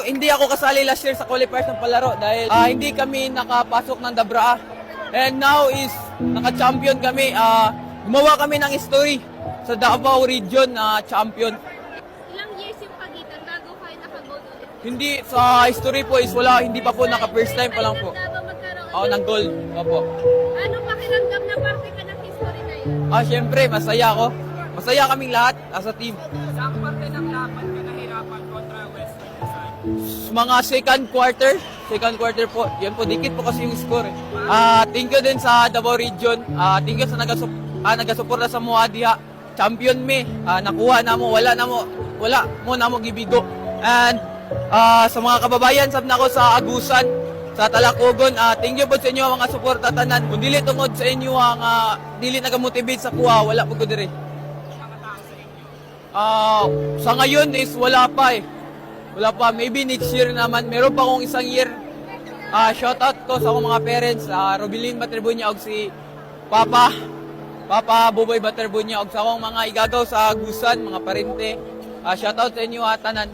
hindi ako kasali last year sa qualifiers ng palaro dahil hindi kami nakapasok ng Dabraa. And now is naka-champion kami. Gumawa kami ng history sa Davao region na champion. Ilang years yung pagitan bago kayo naka-gold ulit? Hindi, sa history po is wala, hindi pa po naka-first time pa lang po. Kailan na ba magkaroon Ako ng gold. Opo. Anong pakiramdam na parte ka ng history na yun? Syempre, masaya ako. Masaya kaming lahat as a team. Saan parte ng laban ka nahirapan kontra Western Rizal? Mga second quarter po. Yan po, dikit po kasi yung score. Thank you din sa Davao region. Thank you sa nagasuporta sa mga diha. Champion me. Nakuha na mo, wala mo na mo gibigo. And sa mga kababayan, sab na ako sa Agusan, sa Talacogon, thank you po sa inyo mga suporta tanan. Kung dili tungod sa inyo ang dili nagamotivate sa kuha, wala po ko dire. Sa ngayon is wala pa eh. Wala pa. Maybe next year naman. Meron pa akong isang year. Shoutout ko sa akong mga parents. Robilin Baterbunya og si Papa Buboy Baterbunya og sa akong mga igagaw sa Agusan, mga parente. Shoutout sa inyo tanan.